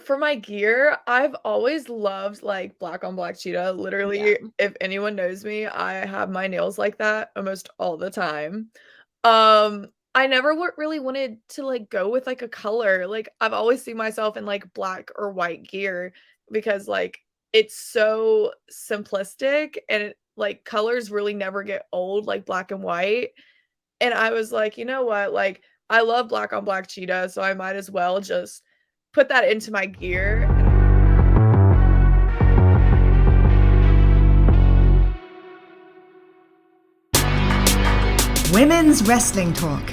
For my gear, I've always loved, like, black on black cheetah. Yeah. Literally, if anyone knows me, I have my nails like that almost all the time. I never really wanted to, like, go with, like, a color. Like, I've always seen myself in, like, black or white gear because, like, it's so simplistic and like, colors really never get old like black and white. And I was like, "You know what? Like, I love black on black cheetah, so I might as well just put that into my gear." Women's Wrestling Talk,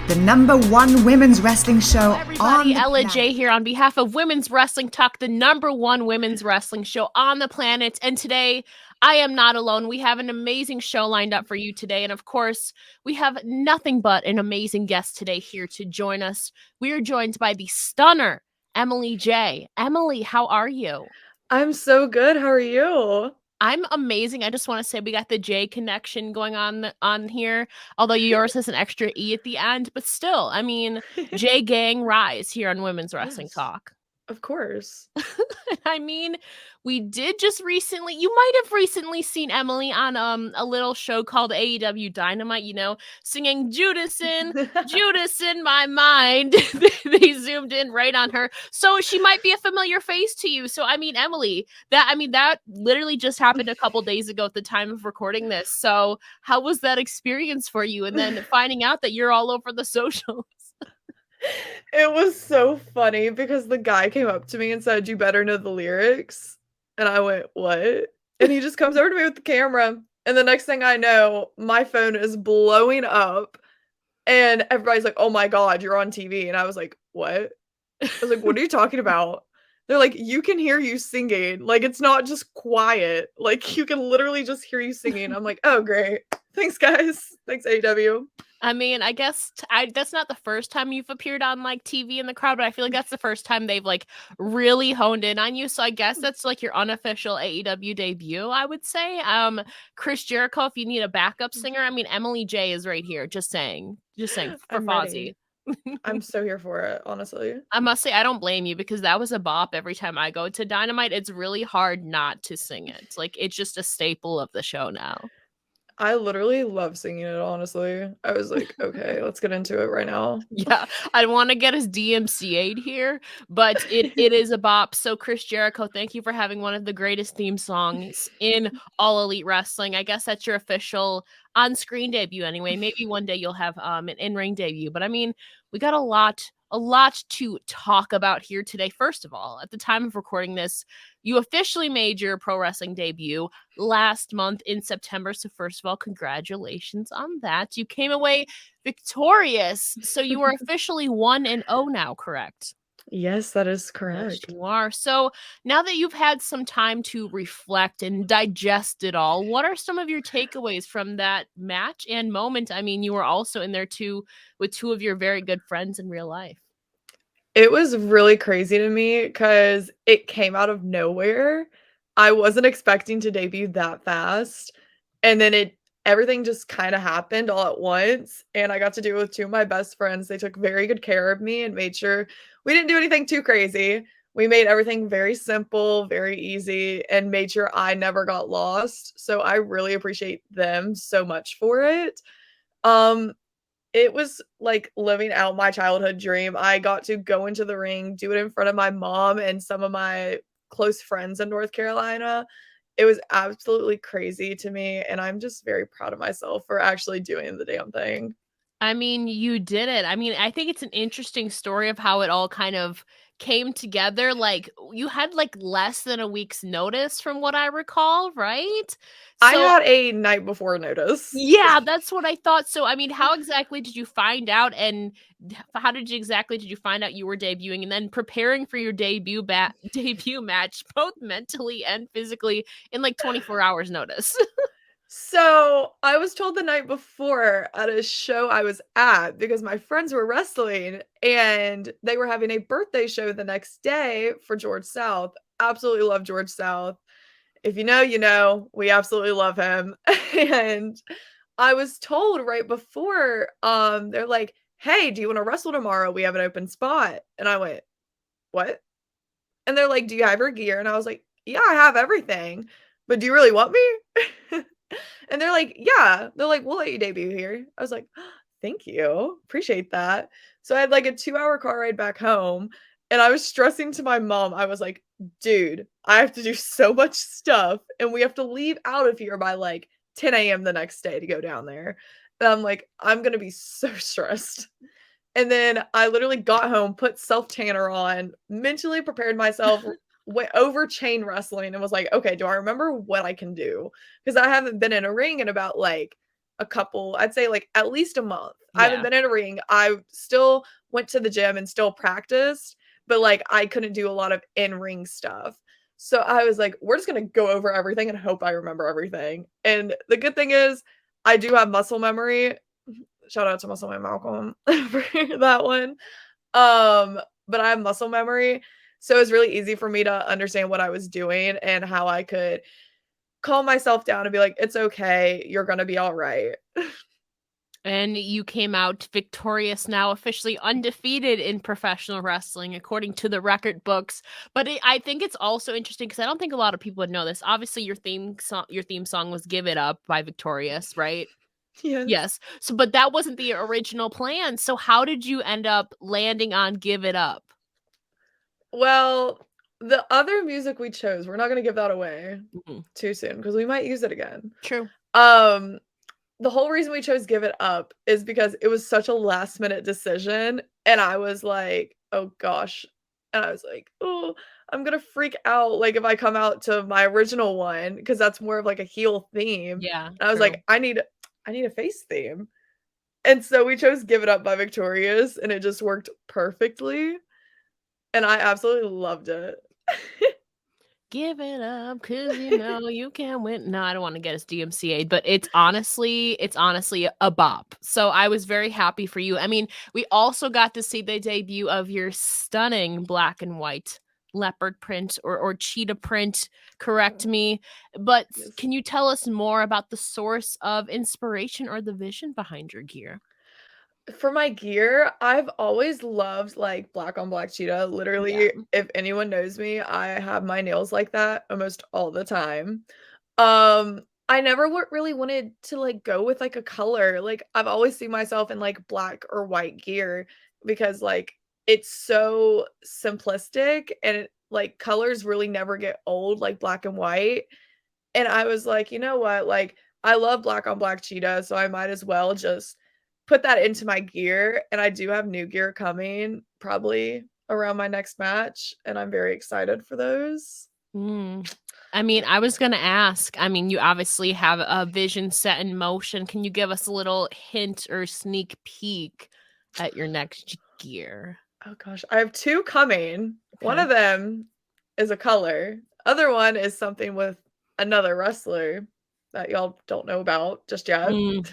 the #1 women's wrestling show Everybody, on the Ella planet. Jaye here on behalf of Women's Wrestling Talk, the #1 women's wrestling show on the planet. And today, I am not alone. We have an amazing show lined up for you today. And of course, we have nothing but an amazing guest today here to join us. We are joined by the stunner, Emily Jaye. Emily, how are you? I'm so good, how are you? I'm amazing. I just want to say we got the J connection going on here. Although yours has an extra E at the end, but still, I mean, J Gang rise here on Women's Wrestling Yes, Talk. of course. I mean, we did just recently, you might have recently seen Emily on a little show called AEW Dynamite, singing Judas in my mind. They zoomed in right on her. So she might be a familiar face to you. So I mean, Emily, that literally just happened a couple days ago at the time of recording this. So how was that experience for you? And then finding out that you're all over the socials. It was so funny because the guy came up to me and said, "You better know the lyrics." And I went, "What?" And he just comes over to me with the camera, and the next thing I know, my phone is blowing up, and everybody's like, "Oh my god, you're on TV." And I was like, "What?" I was like, "What are you talking about?" They're like, "You can hear you singing. Like, it's not just quiet. Like, you can literally just hear you singing." I'm like, "Oh, great. Thanks, guys. Thanks, AEW." I mean, I guess that's not the first time you've appeared on like TV in the crowd, but I feel like that's the first time they've like really honed in on you. So I guess that's like your unofficial AEW debut, I would say. Chris Jericho, if you need a backup singer, I mean Emily Jaye is right here. Just saying for I'm ready. Fozzy. I'm so here for it, honestly. I must say I don't blame you because that was a bop every time I go to Dynamite. It's really hard not to sing it. Like it's just a staple of the show now. I literally love singing it, honestly. I was like, "Okay, let's get into it right now." Yeah, I want to get his DMCA'd here, but it is a bop. So Chris Jericho, thank you for having one of the greatest theme songs in all Elite Wrestling. I guess that's your official on-screen debut anyway. Maybe one day you'll have an in-ring debut. But I mean, we got a lot to talk about here today. First of all, at the time of recording this, you officially made your pro wrestling debut last month in September. So first of all, congratulations on that. You came away victorious. So you are officially 1-0 now, correct? Yes, that is Yes, correct. you are. So now that you've had some time to reflect and digest it all, what are some of your takeaways from that match and moment? I mean, you were also in there too with two of your very good friends in real life. It was really crazy to me because it came out of nowhere. I wasn't expecting to debut that fast, and then everything just kinda happened all at once, and I got to do it with 2 of my best friends. They took very good care of me and made sure we didn't do anything too crazy. We made everything very simple, very easy, and made sure I never got lost, so I really appreciate them so much for it. Um, it was like living out my childhood dream. I got to go into the ring, do it in front of my mom and some of my close friends in North Carolina. It was absolutely crazy to me, and I'm just very proud of myself for actually doing the damn thing. I mean, you did it. I mean, I think it's an interesting story of how it all kind of came together. Like, you had like less than a week's notice from what I recall, right? I So, had a night before notice. yeah, that's what I thought. So, I mean, how exactly did you find out and how did you find out you were debuting and then preparing for your debut match both mentally and physically in like 24 hours notice? So, I was told the night before at a show I was at because my friends were wrestling and they were having a birthday show the next day for George South. Absolutely love George South. If you know, you know. We absolutely love him. And I was told right before, they're like, "Hey, do you wanna wrestle tomorrow? We have an open spot." And I went, "What?" And they're like, "Do you have your gear?" And I was like, "Yeah, I have everything, but do you really want me?" And they're like, "Yeah." They're like, "We'll let you debut here." I was like, "Thank you. Appreciate that." So I had like a 2-hour car ride back home, and I was stressing to my mom. I was like, "Dude, I have to do so much stuff, and we have to leave out of here by like 10 a.m. the next day to go down there." And I'm like, "I'm gonna be so stressed." And then I literally got home, put self tanner on, mentally prepared myself, went over chain wrestling and was like, "Okay, do I remember what I can do?" Because I haven't been in a ring in about like a couple, I'd say like at least a month. I haven't Yeah. been in a ring. I still went to the gym and still practiced, but like I couldn't do a lot of in ring stuff. So I was like, we're just gonna go over everything and hope I remember everything. And the good thing is, I do have muscle memory. Shout out to Muscle Man Malcolm for that one. But I have muscle memory, so it's really easy for me to understand what I was doing and how I could calm myself down and be like, "It's okay, you're gonna be all right." And you came out victorious, now officially undefeated in professional wrestling, according to the record books. But I think it's also interesting because I don't think a lot of people would know this. Obviously, your theme song was "Give It Up" by Victorious, right? Yes. Yes. So, but that wasn't the original plan. So, how did you end up landing on "Give It Up"? Well, the other music we chose, we're not gonna give that away Mhm. too soon because we might use it again. True. Um, the whole reason we chose "Give It Up" is because it was such a last minute decision, and I was like, "Oh gosh." And I was like, "Oh, I'm gonna freak out, like, if I come out to my original one because that's more of, like, a heel theme." Yeah, And I was true. like, "I need a face theme." And so we chose "Give It Up" by Victorious, and it just worked perfectly, and I absolutely loved it. Give it up, 'cause you know you can win. No, I don't wanna get us DMCA'd, but it's honestly a bop. So I was very happy for you. I mean, we also got to see the debut of your stunning black and white leopard print or cheetah print, correct me. But Yes. can you tell us more about the source of inspiration or the vision behind your gear? For my gear, I've always loved, like, black on black cheetah. Yeah. Literally, if anyone knows me, I have my nails like that almost all the time. I never really wanted to, like, go with, like, a color. Like, I've always seen myself in, like, black or white gear because, like, it's so simplistic and like, colors really never get old like black and white. And I was like, "You know what? Like, I love black on black cheetah, so I might as well just put that into my gear." And I do have new gear coming probably around my next match, and I'm very excited for those. Mm. I mean, Yeah. I was gonna ask, I mean, you obviously have a vision set in motion. Can you give us a little hint or sneak peek at your next gear? Oh gosh, I have 2 coming. One Okay. of them is a color. Other one is something with another wrestler that y'all don't know about just yet. Mm,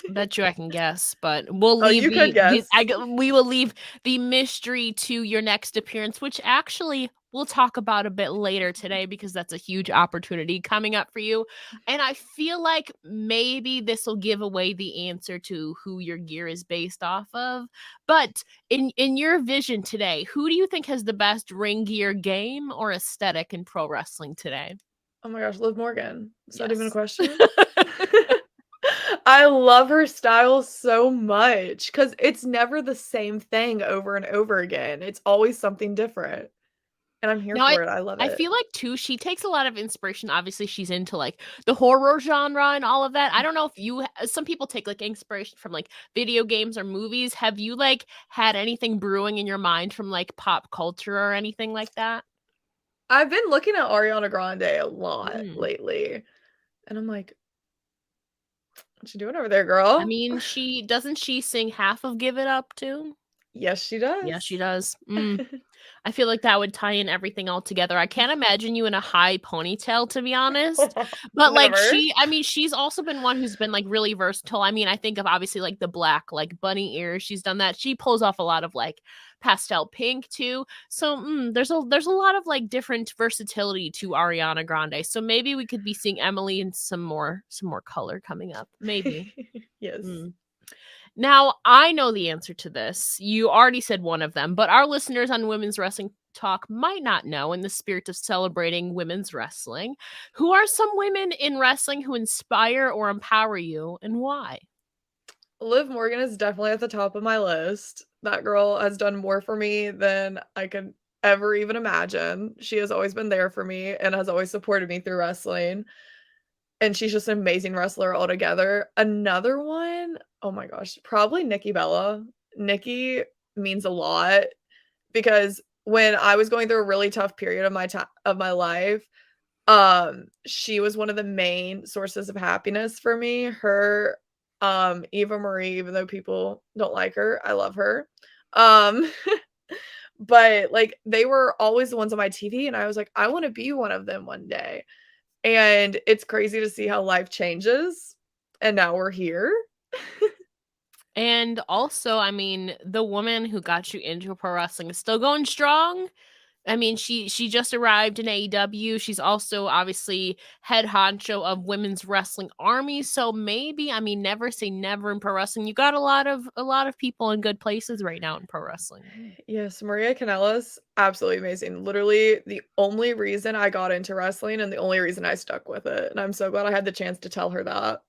bet you I can guess, but we'll Oh, leave you could guess. we will leave the mystery to your next appearance, which actually we'll talk about a bit later today because that's a huge opportunity coming up for you. And I feel like maybe this will give away the answer to who your gear is based off of. But in your vision today, who do you think has the best ring gear game or aesthetic in pro wrestling today? Oh my gosh, Liv Morgan. Is that even a Yes. question? I love her style so much because it's never the same thing over and over again. It's always something different, and I'm here Now I for it. I love I it. feel like too she takes a lot of inspiration. Obviously, she's into like the horror genre and all of that. I don't know if some people take like inspiration from like video games or movies. Have you like had anything brewing in your mind from like pop culture or anything like that? I've been looking at Ariana Grande a lot Mm. lately, and I'm like, "What you doing over there, I girl?" mean, she sing half of Give It Up too? Yes, she Yeah, she does. does. I feel like that would tie in everything all together. I can't imagine you in a high ponytail, to be honest. But like Never. I mean, she's also been one who's been like really versatile. I mean, I think of obviously like the black, like bunny ears. She's done that. She pulls off a lot of like pastel pink too. So there's a lot of like different versatility to Ariana Grande. So maybe we could be seeing Emily in some more color coming up. Maybe. Yes. Mm. Now, I know the answer to this. You already said one of them, but our listeners on women's wrestling Talk might not know, in the spirit of celebrating women's wrestling, who are some women in wrestling who inspire or empower you, and why? Liv Morgan is definitely at the top of my list. That girl has done more for me than I could ever even imagine. She has always been there for me and has always supported me through wrestling. And she's just an amazing wrestler altogether. Another one, oh my gosh, probably Nikki Bella. Nikki means a lot because when I was going through a really tough period of my life, she was one of the main sources of happiness for me. Her, Eva Marie, even though people don't like her, I love her. Um, but like they were always the ones on my TV, and I was like, I want to be one of them one day. And it's crazy to see how life changes. And now we're here. And also, I mean, the woman who got you into pro wrestling is still going strong. I mean, she just arrived in AEW. She's also obviously head honcho of Women's Wrestling Army. So maybe, I mean, never say never in pro wrestling. You got a lot of people in good places right now in pro wrestling. Yes, Maria Kanellis, absolutely amazing. Literally the only reason I got into wrestling and the only reason I stuck with it. And I'm so glad I had the chance to tell her that.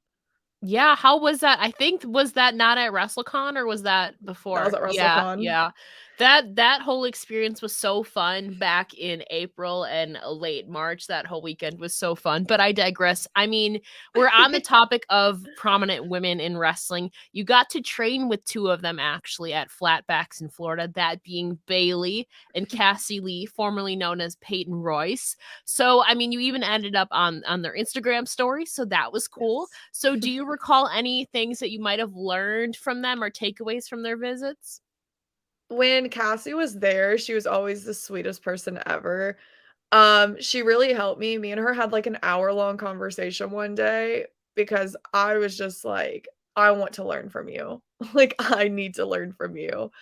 Yeah, how was that? I think was that not at WrestleCon or was that That was before? at Yeah, WrestleCon. yeah. That whole experience was so fun back in April and late March. That whole weekend was so fun. But I digress. I mean, we're on the topic of prominent women in wrestling. You got to train with two of them actually at Flatbacks in Florida, that being Bayley and Cassie Lee, formerly known as Peyton Royce. So, I mean, you even ended up on their Instagram story, so that was cool. Yes. So, do you recall any things that you might have learned from them or takeaways from their visits? When Cassie was there, she was always the sweetest person ever. She really helped me. Me and her had like an hour-long conversation one day because I was just like, I want to learn from you. Like, I need to learn from you.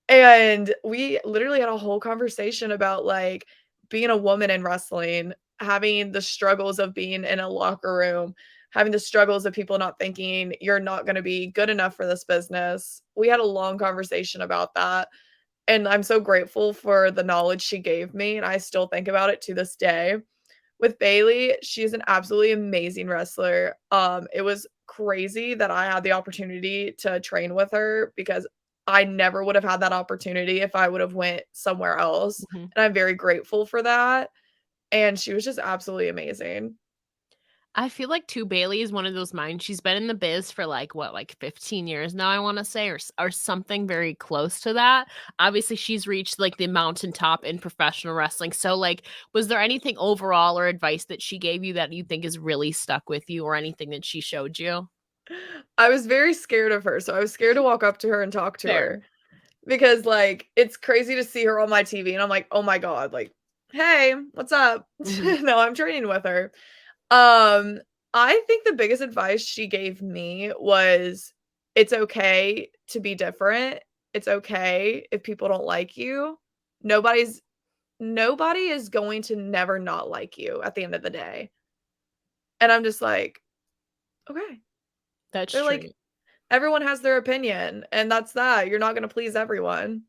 And we literally had a whole conversation about, like, being a woman in wrestling, having the struggles of being in a locker room, having the struggles of people not thinking you're not gonna be good enough for this business. We had a long conversation about that, and I'm so grateful for the knowledge she gave me, and I still think about it to this day. With Bayley, she's an absolutely amazing wrestler. It was crazy that I had the opportunity to train with her because I never would have had that opportunity if I would have went somewhere else, Mhm. and I'm very grateful for that, and she was just absolutely amazing. I feel like too Bailey is one of those minds. She's been in the biz for like what, like 15 years now, I want to say, or something very close to that. Obviously, she's reached like the mountaintop in professional wrestling. So, like, was there anything overall or advice that she gave you that you think is really stuck with you, or anything that she showed you? I was very scared of her, so I was scared to walk up to her and talk to Fair. her because, like, it's crazy to see her on my TV, and I'm like, "Oh my god," like, "Hey, what's up?" Hmm. No, I'm training with her. Um, I think the biggest advice she gave me was, "It's okay to be different. It's okay if people don't like you. Nobody's nobody is going to never not like you at the end of the day." And I'm just like, "Okay." That's They're true. like, "Everyone has their opinion, and that's that. You're not gonna please everyone."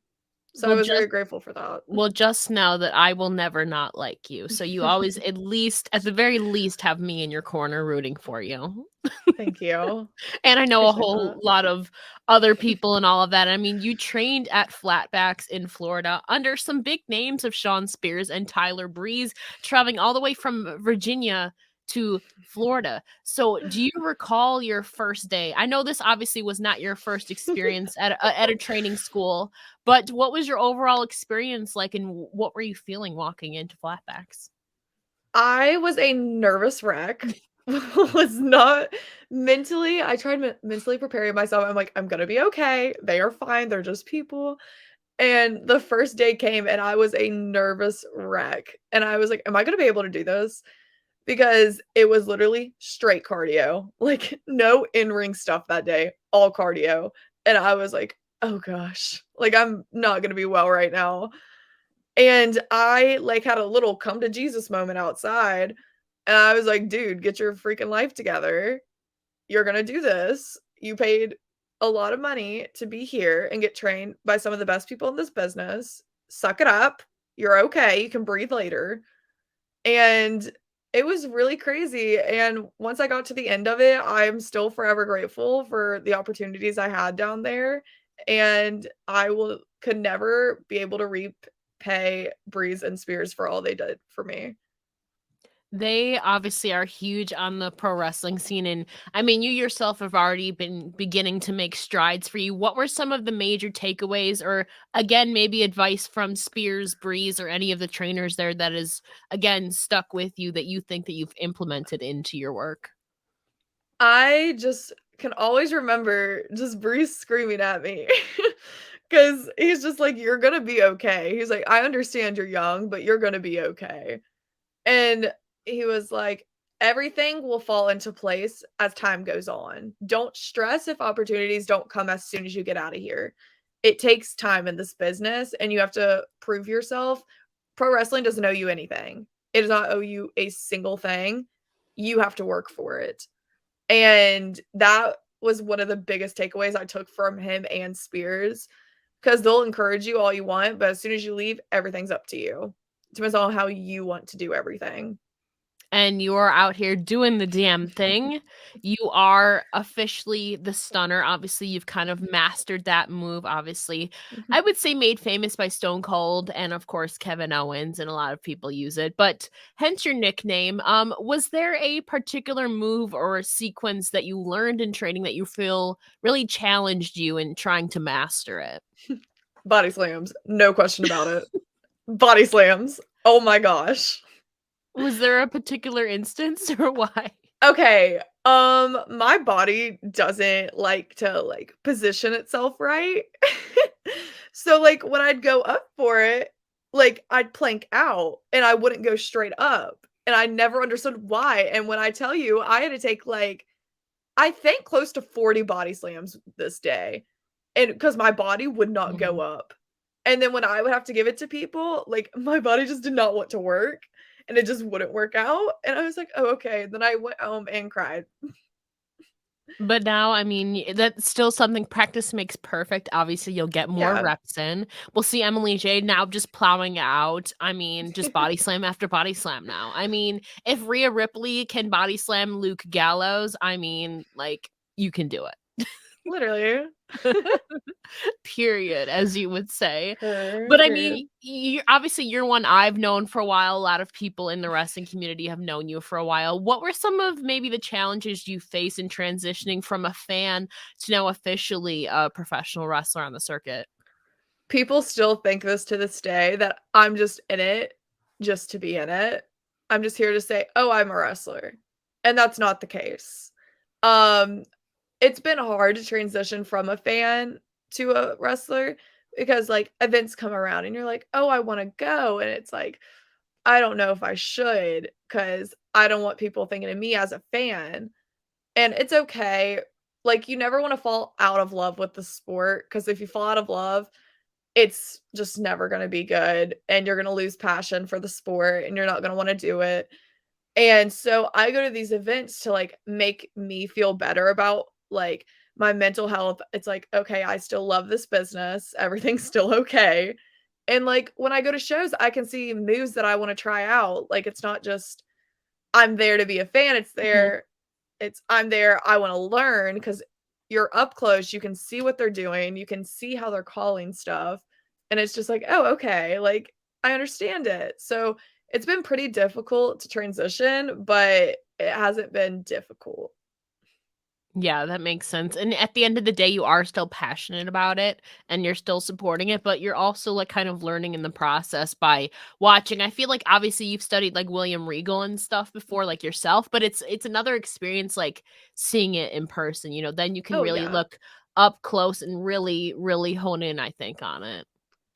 So I Well, was very just grateful for that. Well, just know that I will never not like you. So you always, at least, at the very least, have me in your corner rooting for you. Thank you. And I know a Appreciate whole that. lot of other people and all of that. I mean, you trained at Flatbacks in Florida under some big names of Sean Spears and Tyler Breeze, traveling all the way from Virginia to Florida. So, do you recall your first day? I know this obviously was not your first experience at a training school, but what was your overall experience like, and what were you feeling walking into Flatbacks? I was a nervous wreck. Was not mentally I tried mentally preparing myself. I'm like, "I'm gonna be okay. They are fine. They're just people." And the first day came, and I was a nervous wreck. And I was like, "Am I gonna be able to do this?" Because it was literally straight cardio, like, no in-ring stuff that day, all cardio. And I was like, "Oh gosh, like, I'm not gonna be well right now." And I, like, had a little come to Jesus moment outside, and I was like, "Dude, get your freaking life together. You're gonna do this. You paid a lot of money to be here and get trained by some of the best people in this business. Suck it up." You're okay. You can breathe later. And it was really crazy, and once I got to the end of it, I'm still forever grateful for the opportunities I had down there, and I will could never be able to repay Breeze and Spears for all they did for me. They obviously are huge on the pro wrestling scene. And I mean, you yourself have already been beginning to make strides for you. What were some of the major takeaways, or again, maybe advice from Spears, Breeze, or any of the trainers there that is, again, stuck with you that you think that you've implemented into your work? I just can always remember just Breeze screaming at me because he's just like, "You're gonna be okay." He's like, "I understand you're young, but you're gonna be okay." And he was like, "Everything will fall into place as time goes on. Don't stress if opportunities don't come as soon as you get out of here. It takes time in this business and you have to prove yourself. Pro wrestling doesn't owe you anything. It does not owe you a single thing. You have to work for it." And that was one of the biggest takeaways I took from him and Spears, because they'll encourage you all you want, but as soon as you leave, everything's up to you. It depends on how you want to do everything. And you're out here doing the damn thing. You are officially the stunner. Obviously, you've kind of mastered that move, obviously. I would say made famous by Stone Cold and of course Kevin Owens, and a lot of people use it, but hence your nickname. Was there a particular move or a sequence that you learned in training that you feel really challenged you in trying to master it? Body slams, no question about it. Body slams. Oh my gosh. Was there a particular instance or why? Okay, my body doesn't like to, like, position itself right. So, like, when I'd go up for it, like, I'd plank out and I wouldn't go straight up, and I never understood why, and when I tell you, I had to take, like, I think close to 40 body slams this day, and because my body would not go Mhm. up. And then when I would have to give it to people, like, my body just did not want to work, and it just wouldn't work out, and I was like, "Oh, okay." Then I went home and cried. But now, I mean, that's still something practice makes perfect. Obviously, you'll get more Yeah. reps in. We'll see Emily Jade now just plowing out. I mean, just body slam after body slam now. I mean, if Rhea Ripley can body slam Luke Gallows, I mean, like, you can do it. Literally. Period, as you would say. Her But I mean, period. you obviously you're one I've known for a while. A lot of people in the wrestling community have known you for a while. What were some of maybe the challenges you face in transitioning from a fan to now officially a professional wrestler on the circuit? People still think this to this day that I'm just in it just to be in it. I'm just here to say, "Oh, I'm a wrestler." And that's not the case. Um, it's been hard to transition from a fan to a wrestler because, like, events come around and you're like, "Oh, I wanna go," and it's like, "I don't know if I should because I don't want people thinking of me as a fan." And it's okay. Like, you never wanna fall out of love with the sport because if you fall out of love, it's just never gonna be good, and you're gonna lose passion for the sport, and you're not gonna wanna do it. And so I go to these events to, like, make me feel better about, like, my mental health. It's like, "Okay, I still love this business, everything's still okay." And, like, when I go to shows, I can see moves that I wanna try out. Like, it's not just I'm there to be a fan, Mhm. it's I'm there, I wanna learn because 'cause you're up close, you can see what they're doing, you can see how they're calling stuff, and it's just like, "Oh, okay, like, I understand it." So, it's been pretty difficult to transition, but it hasn't been difficult. Yeah, that makes sense. And at the end of the day, you are still passionate about it and you're still supporting it, but you're also like kind of learning in the process by watching. I feel like obviously you've studied like William Regal and stuff before, like yourself, but it's another experience like seeing it in person, you know, then you can Oh, really yeah. look up close and really, really hone in, I think, on it.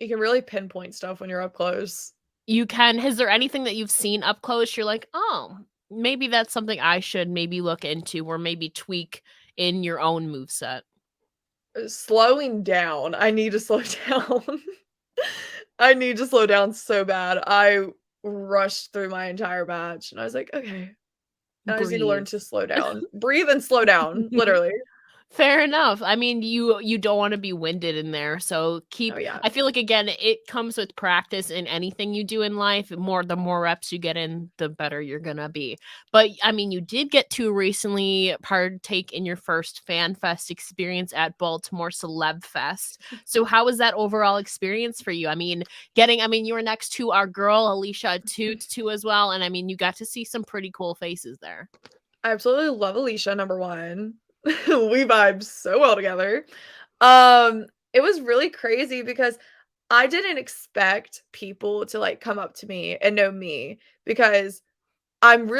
You can really pinpoint stuff when you're up close. You can, is there anything that you've seen up close? You're like, oh, maybe that's something I should maybe look into or maybe tweak in your own move set. Slowing down, I need to slow down. I need to slow down so bad. I rushed through my entire match, and I was like, "Okay, I just need to learn Breathe. to slow down. Breathe and slow down, literally." Fair enough. I mean, you don't want to be winded in there, so Oh, yeah. I feel like again, it comes with practice in anything you do in life. The more reps you get in, the better you're gonna be. But I mean, you did get to recently partake in your first Fan Fest experience at Baltimore Celeb Fest. So how was that overall experience for you? I mean, you were next to our girl Alicia Toot too as well, and I mean, you got to see some pretty cool faces there. I absolutely love Alicia, number 1. We vibe so well together. It was really crazy because I didn't expect people to, like, come up to me and know me because I'm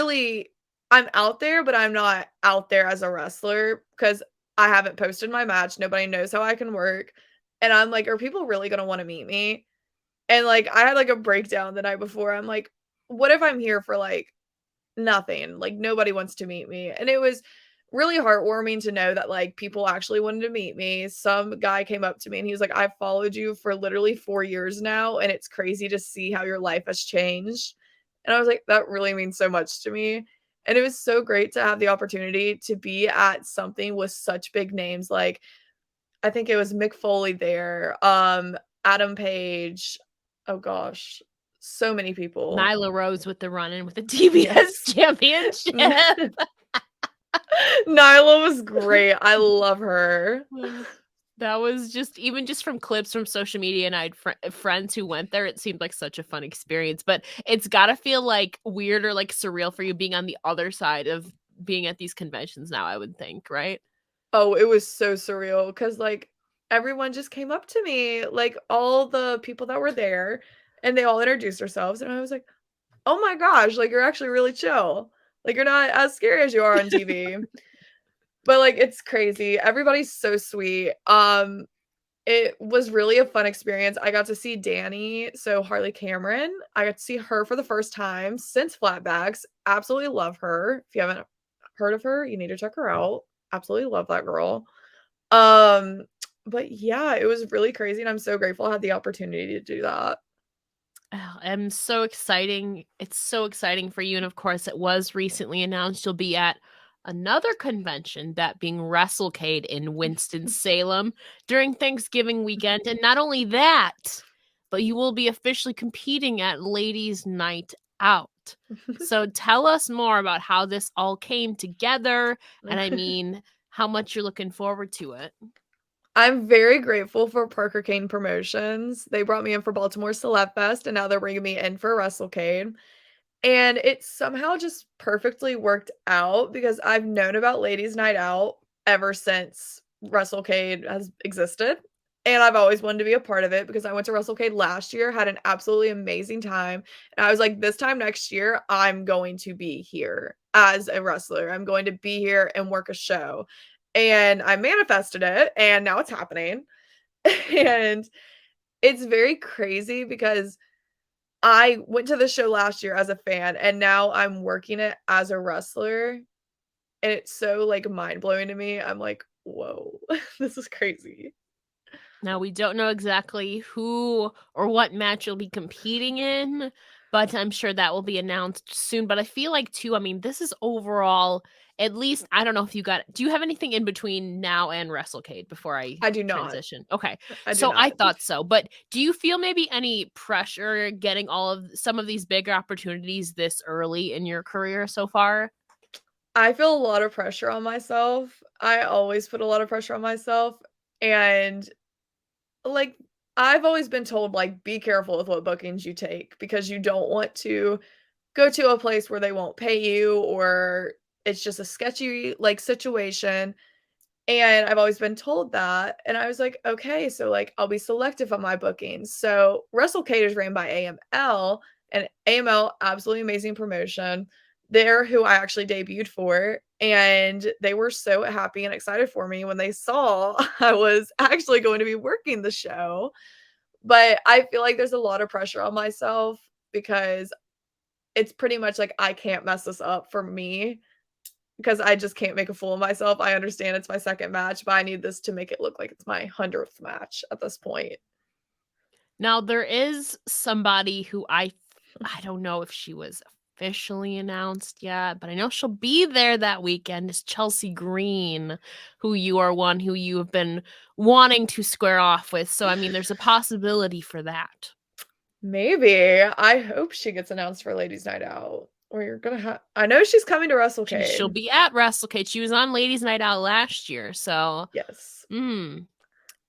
out there, but I'm not out there as a wrestler because I haven't posted my match, nobody knows how I can work, and I'm like, "Are people really gonna wanna meet me?" And, like, I had, like, a breakdown the night before, I'm like, "What if I'm here for, like, nothing, like, nobody wants to meet me?" And it was really heartwarming to know that, like, people actually wanted to meet me. Some guy came up to me and he was like, "I've followed you for literally 4 years now, and it's crazy to see how your life has changed." And I was like, "That really means so much to me." And it was so great to have the opportunity to be at something with such big names, like, I think it was Mick Foley there, Adam Page, oh gosh, so many people. Nyla Rose with the run-in with the TBS Yes. championship. Nyla was great. I love her. That was just from clips from social media, and I had friends who went there. It seemed like such a fun experience, but it's gotta feel like weird or like surreal for you being on the other side of being at these conventions now, I would think, right? Oh, it was so surreal because, like, everyone just came up to me, like, all the people that were there, and they all introduced themselves, and I was like, "Oh my gosh, like, you're actually really chill. Like, you're not as scary as you are on TV." But, like, it's crazy. Everybody's so sweet. It was really a fun experience. I got to see Danny, so Harley Cameron. I got to see her for the first time since Flatbacks. Absolutely love her. If you haven't heard of her, you need to check her out. Absolutely love that girl. Um, but yeah, it was really crazy, and I'm so grateful I had the opportunity to do that. Oh, I'm so exciting. It's so exciting for you. And of course, it was recently announced you'll be at another convention, that being WrestleCade in Winston-Salem during Thanksgiving weekend. And not only that, but you will be officially competing at Ladies' Night Out. So tell us more about how this all came together. And I mean, how much you're looking forward to it. I'm very grateful for Parker Kane Promotions. They brought me in for Baltimore Celeb Fest, and now they're bringing me in for WrestleCade. And it somehow just perfectly worked out because I've known about Ladies Night Out ever since WrestleCade has existed, and I've always wanted to be a part of it because I went to WrestleCade last year, had an absolutely amazing time, and I was like, "This time next year, I'm going to be here as a wrestler. I'm going to be here and work a show." And I manifested it, and now it's happening. And it's very crazy because I went to the show last year as a fan, and now I'm working it as a wrestler, and it's so, like, mind-blowing to me. I'm like, "Whoa, this is crazy." Now, we don't know exactly who or what match you'll be competing in, but I'm sure that will be announced soon. But I feel like, too, I mean, this is overall, at least, I don't know if do you have anything in between now and WrestleCade before I I do not. transition? Okay. I do So I not. thought so. But do you feel maybe any pressure getting some of these bigger opportunities this early in your career so far? I feel a lot of pressure on myself. I always put a lot of pressure on myself, and, like, I've always been told, like, "Be careful with what bookings you take because you don't want to go to a place where they won't pay you or it's just a sketchy, like, situation." And I've always been told that, and I was like, "Okay, so, like, I'll be selective on my bookings." So, WrestleCade is ran by AML, and AML, absolutely amazing promotion. They're who I actually debuted for, and they were so happy and excited for me when they saw I was actually going to be working the show. But I feel like there's a lot of pressure on myself because it's pretty much like I can't mess this up for me because I just can't make a fool of myself. I understand it's my second match, but I need this to make it look like it's my 100th match at this point. Now, there is somebody who I don't know if she was officially announced yet, but I know she'll be there that weekend, is Chelsea Green, who you have been wanting to square off with. So, I mean, there's a possibility for that. Maybe. I hope she gets announced for Ladies Night Out. Or you're gonna have. I know she's coming to WrestleCade. She'll be at WrestleCade. She was on Ladies Night Out last year, so yes.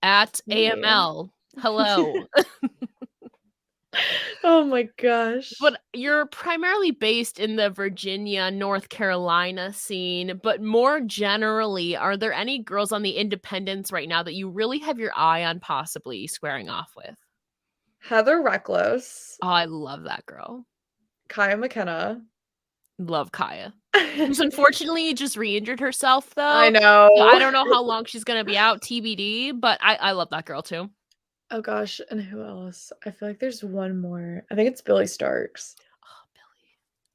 At Maybe. AML. Hello. Oh my gosh. But you're primarily based in the Virginia, North Carolina scene, but more generally, are there any girls on the independents right now that you really have your eye on possibly squaring off with? Heather Reckless. Oh, I love that girl. Kaya McKenna. Love Kaya. Who's unfortunately just re-injured herself, though. I know. So I don't know how long she's going to be out, TBD, but I love that girl, too. Oh gosh, and who else? I feel like there's one more. I think it's Billy Starks. Oh, Billy.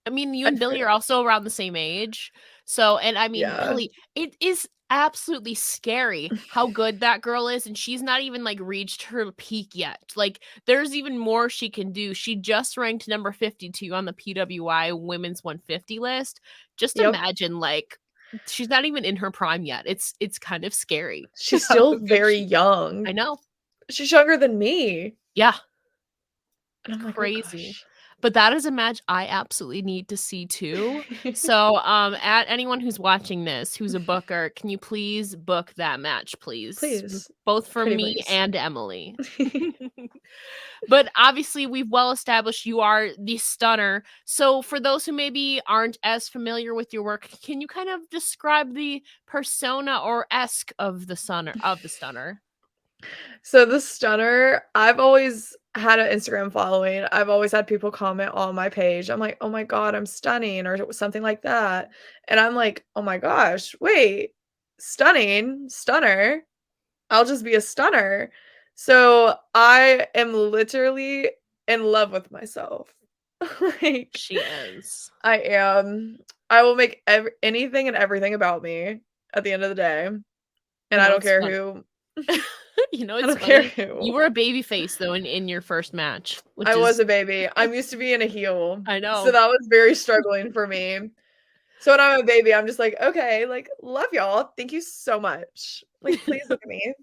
I mean, you and Billy are also around the same age. So, and I mean, Billy, it is absolutely scary how good that girl is, and she's not even like reached her peak yet. Like, there's even more she can do. She just ranked number 52 on the PWI Women's 150 list. Just imagine, like, she's not even in her prime yet. It's kind of scary. She's still very young. I know. She's younger than me. Yeah. And I'm crazy. Like, oh but that is a match I absolutely need to see too. So, at anyone who's watching this, who's a booker, can you please book that match, please? Please. Both for me and Emily. But obviously, we've well established you are the stunner. So, for those who maybe aren't as familiar with your work, can you kind of describe the persona or esque of the stunner? So the stunner, I've always had an Instagram following. I've always had people comment on my page. I'm like, oh my God, I'm stunning or something like that. And I'm like, oh my gosh, wait, stunner. I'll just be a stunner. So I am literally in love with myself. Like, she is. I am. I will make anything and everything about me at the end of the day. And I don't care who. It's funny. You were a baby face though in your first match. I was a baby. I'm used to being a heel. I know. So that was very struggling for me. So when I'm a baby, I'm just like, okay, like, love y'all. Thank you so much. Like, please look at me.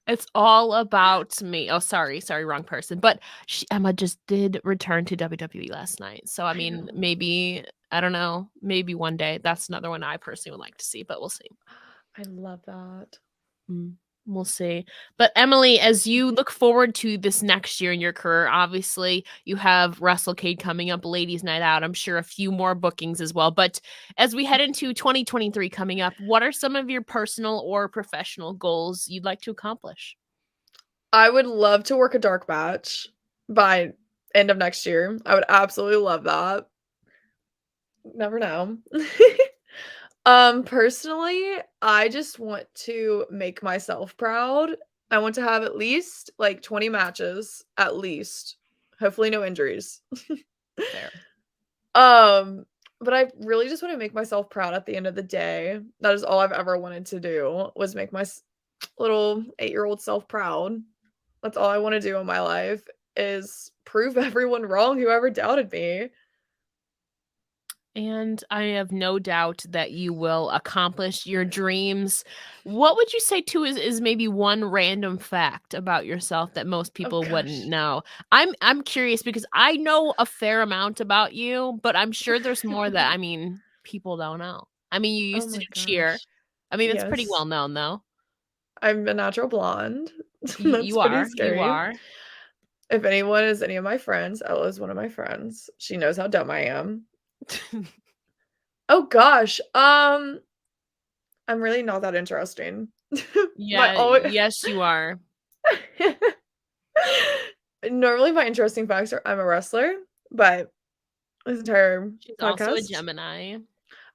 It's all about me. Oh, sorry, wrong person. But Emma just did return to WWE last night. So I mean, maybe, I don't know, maybe one day. That's another one I personally would like to see, but we'll see. I love that. We'll see. But Emily, as you look forward to this next year in your career, obviously you have WrestleCade coming up, Ladies Night Out. I'm sure a few more bookings as well. But as we head into 2023 coming up, what are some of your personal or professional goals you'd like to accomplish? I would love to work a dark match by end of next year. I would absolutely love that. Never know. Personally, I just want to make myself proud. I want to have at least like 20 matches, at least. Hopefully no injuries. Fair. But I really just want to make myself proud at the end of the day. That is all I've ever wanted to do, was make my little 8-year-old self proud. That's all I want to do in my life, is prove everyone wrong who ever doubted me. And I have no doubt that you will accomplish your dreams. What would you say too is maybe one random fact about yourself that most people wouldn't know? I'm curious because I know a fair amount about you, but I'm sure there's more that, I mean, people don't know. I mean, you used to do cheer. I mean, it's pretty well known though. I'm a natural blonde. You are. If anyone is any of my friends, Ella is one of my friends. She knows how dumb I am. Oh gosh. I'm really not that interesting. Yeah, yes, you are. Normally my interesting facts are I'm a wrestler, but this entire She's podcast. Also a Gemini.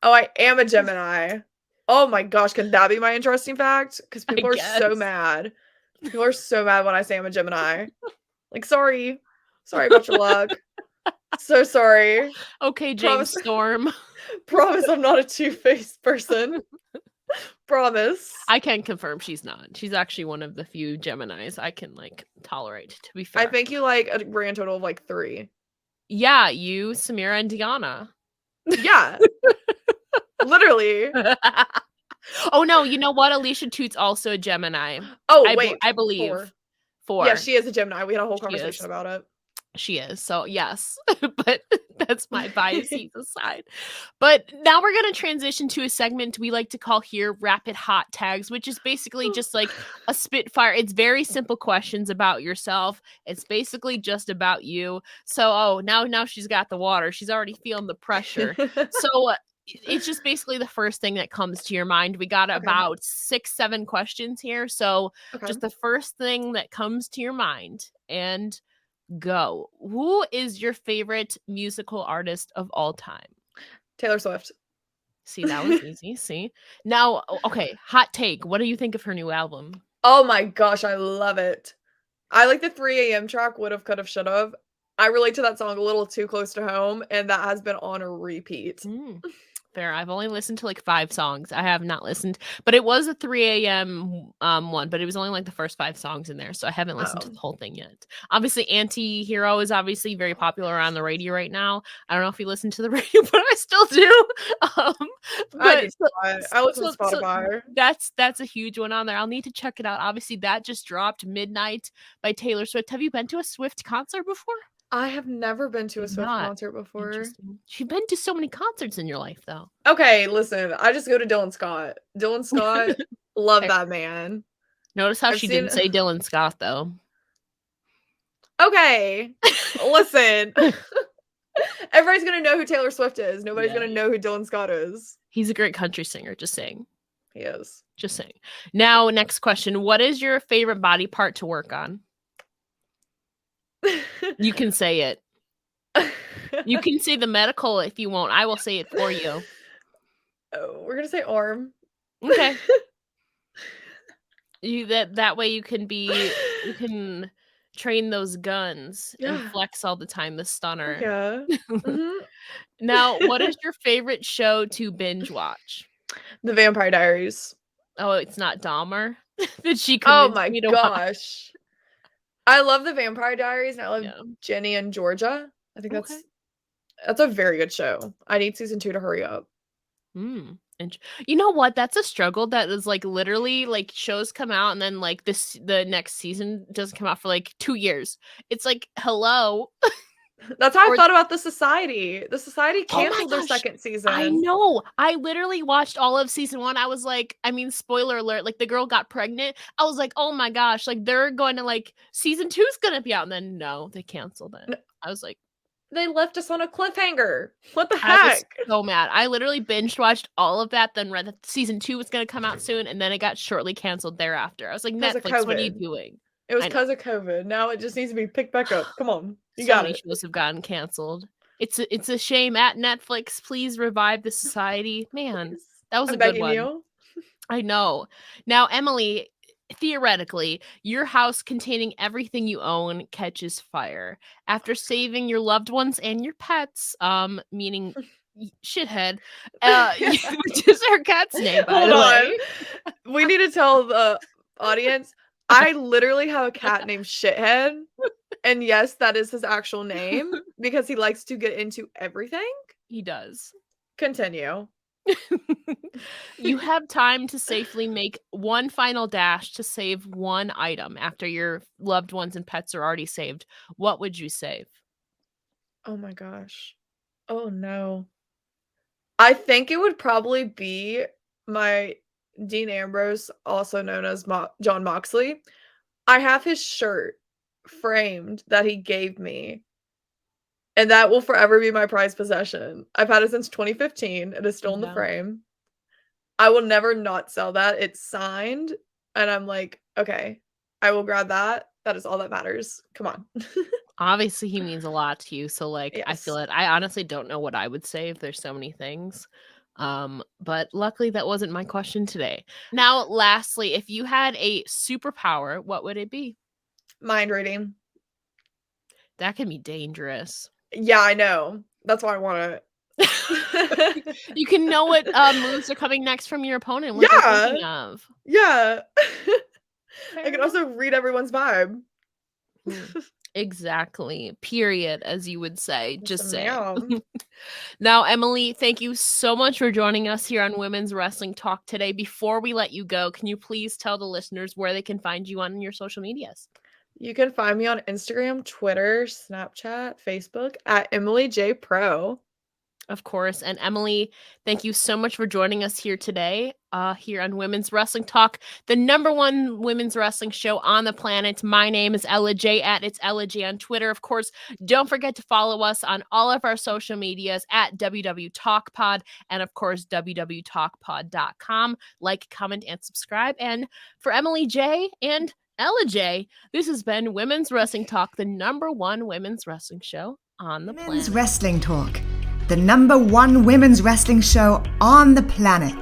Oh, I am a Gemini. Oh my gosh, can that be my interesting fact? Because people are so mad. People are so mad when I say I'm a Gemini. Like, sorry about your luck. So sorry. Okay, James Storm. Promise I'm not a two-faced person. Promise. I can confirm she's not. She's actually one of the few Geminis I can like tolerate, to be fair. I think you like a grand total of like 3. Yeah, you, Samira, and Deanna. Yeah. Literally. Oh no, you know what? Alicia Toot's also a Gemini. Oh, wait. I believe. 4. Yeah, she is a Gemini. We had a whole She conversation is. about it. She is. So yes, but that's my biases aside. But now we're going to transition to a segment we like to call here Rapid Hot Tags, which is basically just like a spitfire. It's very simple questions about yourself. It's basically just about you. So, now she's got the water. She's already feeling the pressure. So it's just basically the first thing that comes to your mind. We got about 6-7 questions here. So just the first thing that comes to your mind, and go. Who is your favorite musical artist of all time? Taylor Swift. See, that was easy. See? Now, okay, hot take. What do you think of her new album? Oh my gosh, I love it. I like the 3 a.m. track, Would've, Could've, Should've. I relate to that song a little too close to home, and that has been on a repeat. Fair. I've only listened to like 5 songs. I have not listened, but it was a 3 a.m. One, but it was only like the first 5 songs in there, so I haven't listened to the whole thing yet. Obviously, Anti-Hero is obviously very popular on the radio right now. I don't know if you listen to the radio, but I still do. I listen to Spotify. That's a huge one on there. I'll need to check it out. Obviously, that just dropped, Midnight by Taylor Swift. Have you been to a Swift concert before? I have never been to a Swift concert before. You've been to so many concerts in your life, though. Okay, listen. I just go to Dylan Scott. Dylan Scott, love that man. Notice how she didn't say Dylan Scott, though. Okay, listen. Everybody's gonna know who Taylor Swift is. Nobody's gonna know who Dylan Scott is. He's a great country singer, just saying. He is. Just saying. Now, next question. What is your favorite body part to work on? You can say it. You can say the medical if you won't. I will say it for you. Oh, we're gonna say arm. Okay. That way you can train those guns and flex all the time, the stunner. Yeah. Mm-hmm. Now, what is your favorite show to binge watch? The Vampire Diaries. Oh, it's not Dahmer? Did she convince me to gosh. I love The Vampire Diaries, and I love Jenny and Georgia. I think that's a very good show. I need season 2 to hurry up. And you know what? That's a struggle. That is like literally like shows come out and then like the next season doesn't come out for like 2 years. It's like, hello. That's how I thought about The Society. The Society canceled their second season. I know. I literally watched all of season 1. I was like, I mean, spoiler alert, like the girl got pregnant. I was like, oh my gosh, like they're going to like season 2 is going to be out. And then no, they canceled it. I was like, they left us on a cliffhanger. What the heck? I was so mad. I literally binge watched all of that, then read that season 2 was going to come out soon, and then it got shortly canceled thereafter. I was like, Netflix, what are you doing? It was because of COVID. Now it just needs to be picked back up. Come on. You got it. Shows have gotten canceled. It's a shame. At Netflix, please revive The Society. Man, that was a good one. You. I know. Now, Emily, theoretically, your house containing everything you own catches fire. After saving your loved ones and your pets, meaning Shithead, which is her cat's name, by the way. We need to tell the audience, I literally have a cat named Shithead. And yes, that is his actual name because he likes to get into everything. He does. Continue. You have time to safely make one final dash to save one item after your loved ones and pets are already saved. What would you save? Oh my gosh. Oh no. I think it would probably be my Dean Ambrose, also known as John Moxley. I have his shirt framed that he gave me, and that will forever be my prized possession. I've had it since 2015. It is still in the frame. I will never not sell that. It's signed, and I'm like, okay, I will grab that. That is all that matters. Come on. Obviously, he means a lot to you, so like, yes. I feel it. I honestly don't know what I would save. There's so many things. But luckily that wasn't my question today. Now, lastly, if you had a superpower, what would it be? Mind reading. That can be dangerous. Yeah, I know. That's why I want it. You can know what moves are coming next from your opponent. What they're thinking of. Yeah. I can also read everyone's vibe. Exactly. Period, as you would say. Yes, Just saying. ma'am. Now, Emily, thank you so much for joining us here on Women's Wrestling Talk today. Before we let you go, can you please tell the listeners where they can find you on your social medias? You can find me on Instagram, Twitter, Snapchat, Facebook at Emily J Pro. Of course. And Emily, thank you so much for joining us here today, here on Women's Wrestling Talk, the #1 women's wrestling show on the planet. My name is Ella J at It's Ella J on Twitter. Of course, don't forget to follow us on all of our social medias at WWTalkPod and, of course, WWTalkPod.com. Like, comment, and subscribe. And for Emily J and Ella J, this has been Women's Wrestling Talk, the #1 women's wrestling show on the Women's planet. Wrestling Talk, the #1 women's wrestling show on the planet.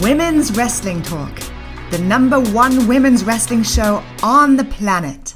Women's Wrestling Talk, the #1 women's wrestling show on the planet.